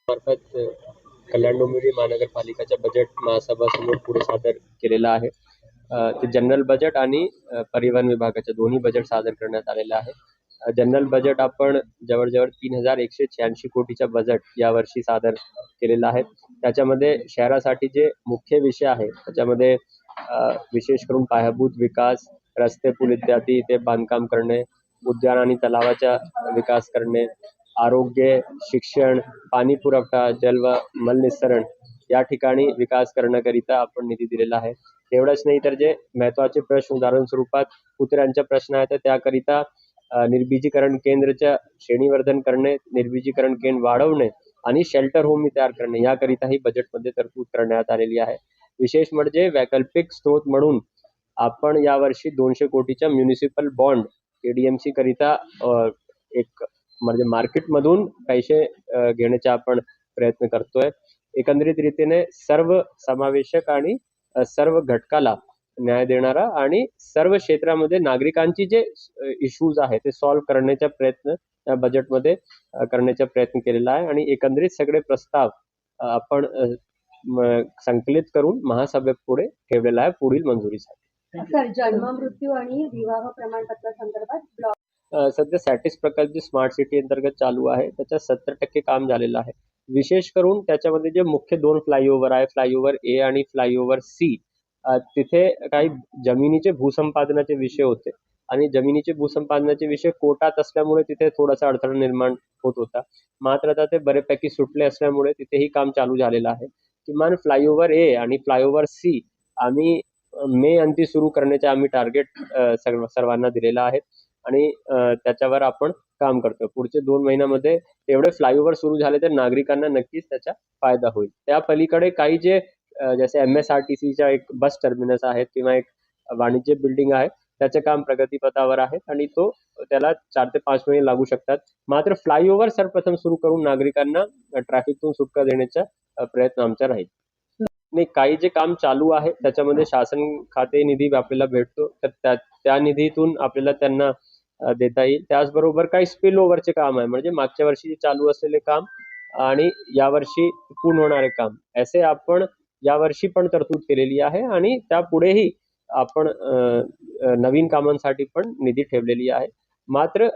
मार्फत कल्याण डोंबिवली महानगरपालिकाच्या बजेट महासभासमोर पुढे सादर केलेला आहे. ते जनरल बजेट आणि परिवहन विभागाचे दोन्ही बजेट सादर करण्यात आलेले आहे. जनरल बजेट आपण जवळजवळ 3186 कोटीचा बजेट यावर्षी सादर केलेला आहे. त्याच्यामध्ये शहरासाठी जे मुख्य विषय आहे त्याच्यामध्ये विशेष करून पायाभूत विकास, रस्ते पूल इत्यादी ते बांधकाम करणे, उद्यान आणि तलावाचा विकास करणे, आरोग्य, शिक्षण, पाणी पुरवठा, जल व मलनिस्सरण या ठिकाणी विकास करण्याकरिता आपण निधी दिलेला आहे. एवढंच नाही तर जे महत्वाचे प्रश्न उदाहरण स्वरूपात कुत्र्यांचे प्रश्न आहेत त्याकरिता निर्बीजीकरण केंद्राच्या श्रेणीवर्धन करणे, निर्बीजीकरण केंद्र वाढवणे आणि शेल्टर होम तयार करणे याकरिताही बजेटमध्ये तरतूद करण्यात आलेली आहे. विशेष म्हणजे वैकल्पिक स्रोत म्हणून आपण यावर्षी 200 कोटीच्या म्युनिसिपल बॉन्ड एडीएमसी करिता एक म्हणजे मार्केटमधून पैसे घेण्याचा आपण प्रयत्न करतोय. एकंदरीत रीतीने सर्व समावेशक आणि सर्व घटकाला न्याय देणारा आणि सर्व क्षेत्रामध्ये नागरिकांची जे इश्यूज आहेत ते सॉल्व्ह करण्याचा प्रयत्न या बजेटमध्ये करण्याचा प्रयत्न केलेला आहे आणि एकंदरीत सगळे प्रस्ताव आपण संकलित करून महासभेपुढे ठेवलेला आहे पुढील मंजुरीसाठी. सर, जन्म मृत्यू आणि विवाह प्रमाणपत्र संदर्भात सध्या सॅटिस प्रकारची स्मार्ट सिटी अंतर्गत चालू आहे. त्याच्या 70% काम झालेलं आहे. विशेष करून त्याच्यामध्ये जे मुख्य 2 फ्लायओव्हर आहे, फ्लायओव्हर ए आणि फ्लायओव्हर सी, तिथे काही जमिनीचे भूसंपादनाचे विषय होते आणि जमिनीचे भूसंपादनाचे विषय कोर्टात असल्यामुळे तिथे थोडासा अडथळा निर्माण होत होता. मात्र आता ते बरेपैकी सुटले असल्यामुळे तिथेही काम चालू झालेलं आहे. किमान फ्लायओव्हर ए आणि फ्लायओव्हर सी आम्ही मे अंती सुरू करण्याचे आम्ही टार्गेट सर्वांना दिलेला आहे आणि त्याच्यावर आपण काम करतो. पुढचे 2 महिन्यामध्ये एवढे फ्लायओव्हर सुरू झाले तर नागरिकांना नक्कीच त्याचा फायदा होईल. त्या पलीकडे काही जे जसे MSRTCच्या एक बस टर्मिनस आहेत किंवा एक वाणिज्य बिल्डिंग आहे त्याचे काम प्रगतीपथावर आहे आणि त्याला 4 ते 5 महिने लागू शकतात. मात्र फ्लायओव्हर सर्वप्रथम सुरू करून नागरिकांना ट्रॅफिकतून सुटका देण्याचा प्रयत्न आमचा राहील. नाही, काही जे काम चालू आहे त्याच्यामध्ये शासन खाते निधी आपल्याला भेटतो तर त्या निधीतून आपल्याला त्यांना देता येईल. त्याचबरोबर काही स्पिल ओव्हरचे काम आहे म्हणजे मागच्या वर्षी चालू असलेले काम आणि यावर्षी पूर्ण होणारे काम असे आपण यावर्षी पण तरतूद केलेली आहे आणि त्यापुढेही आपण नवीन कामांसाठी पण निधी ठेवलेली आहे. मात्र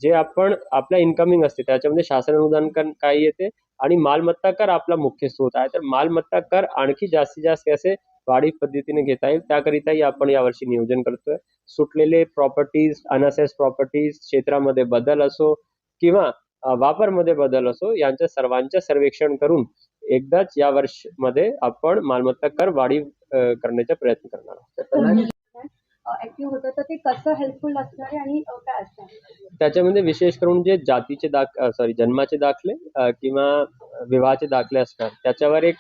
जे आपण आपल्या इन्कमिंग असते त्याच्यामध्ये शासन अनुदान काही येते आणि मालमत्ता कर आपला मुख्य स्रोत आहे. तर मालमत्ता कर आणखी जास्तीत जास्त कसे वाढीव पद्धतीने घेता येईल त्याकरिताही आपण यावर्षी नियोजन करतोय. सुटलेले प्रॉपर्टीज, अनअसेस प्रॉपर्टीज, क्षेत्रामध्ये बदल असो किंवा वापरमध्ये बदल असो यांच्या सर्वांचे सर्वेक्षण करून एकदाच या वर्षामध्ये आपण मालमत्ता कर वाढीव करण्याचा प्रयत्न करणार आहोत. ऍक्टिव्ह होतं तर ते कसं हेल्पफुल असणार आहे आणि काय असणार? त्याच्यामध्ये विशेष करून जे जातीचे जन्माचे दाखले किंवा विवाहाचे दाखले असतात त्याच्यावर एक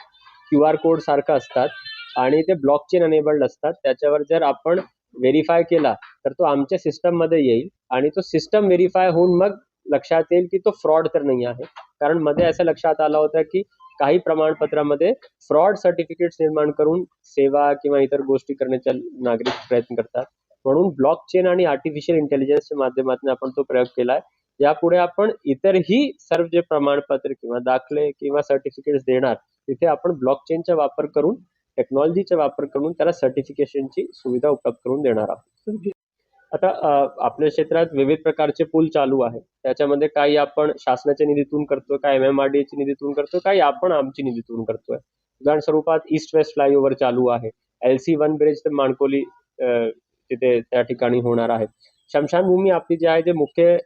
QR कोड सारखा असतात आणि ते ब्लॉकचेन अनेबल्ड असतात. त्याच्यावर जर आपण व्हेरीफाय केला तर तो आमच्या सिस्टम मध्ये येईल आणि तो सिस्टम व्हेरीफाय होऊन मग लक्षात येईल की तो फ्रॉड तर नाही आहे. कारण मध्ये असं लक्षात आलं होतं की काही प्रमाणपत्रामध्ये फ्रॉड सर्टिफिकेट्स निर्माण करून सेवा किंवा इतर गोष्टी करण्याचा नागरिक प्रयत्न करतात. म्हणून ब्लॉकचेन आणि आर्टिफिशियल इंटेलिजन्सच्या माध्यमातून आपण तो प्रयोग केलाय. यापुढे आपण इतरही सर्व जे प्रमाणपत्र किंवा दाखले किंवा सर्टिफिकेट्स देणार तिथे आपण ब्लॉकचेनचा वापर करून टेक्नॉलॉजीचा वापर करून त्याला सर्टिफिकेशनची सुविधा उपलब्ध करून देणार आहोत. आता आपल्या क्षेत्रात विविध प्रकारचे पूल चालू आहे. त्याच्यामध्ये काही आपण शासनाच्या निधीतून करतोय, काही MMRDAच्या निधीतून करतोय, काही आपण आमची निधीतून करतोय. उदाहरण स्वरूपात ईस्ट वेस्ट फ्लायओव्हर चालू आहे. LC1 ब्रिज ते माणकोली तिथे त्या ठिकाणी होणार आहे. शमशानभूमी आपली जी आहे जे मुख्य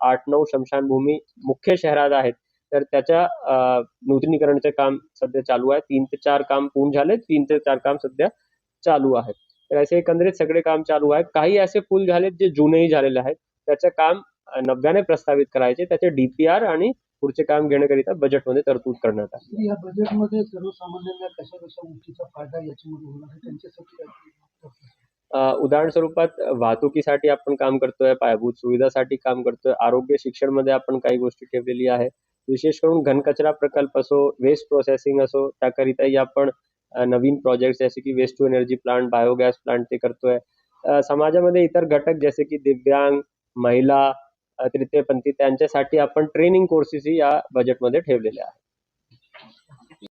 8-9 शमशानभूमी मुख्य शहरात आहेत तर त्याच्या नूतनीकरणाचे काम सध्या चालू आहे. 3 ते 4 काम पूर्ण झाले, 3 ते 4 काम सध्या चालू आहेत. तर असे एकंदरीत सगळे काम चालू आहेत. काही असे पूल झालेत जे जुनेही झालेले आहेत त्याचे काम नव्याने प्रस्तावित करायचे, त्याचे DPR आणि पुढचे काम घेण्याकरिता बजेटमध्ये तरतूद करण्यात आली. या बजेटमध्ये सर्वसामान्यांना कशा गोष्टीचा फायदा याच्यामध्ये होणार आहे त्यांच्यासाठी उदाहरण स्वरूपात वाहतुकीसाठी आपण काम करतोय, पायाभूत सुविधासाठी काम करतोय, आरोग्य शिक्षणमध्ये आपण काही गोष्टी ठेवलेली आहे. विशेष करून घनकचरा प्रकल्प असो, वेस्ट प्रोसेसिंग असो त्याकरिताही आपण नवीन प्रोजेक्ट जसे की waste to energy plant, biogas plant ते करतोय. समाजामध्ये इतर घटक जसे की दिव्यांग, महिला, तृतीयपंथी त्यांच्यासाठी आपण ट्रेनिंग कोर्सेसही या बजेटमध्ये ठेवलेले आहेत.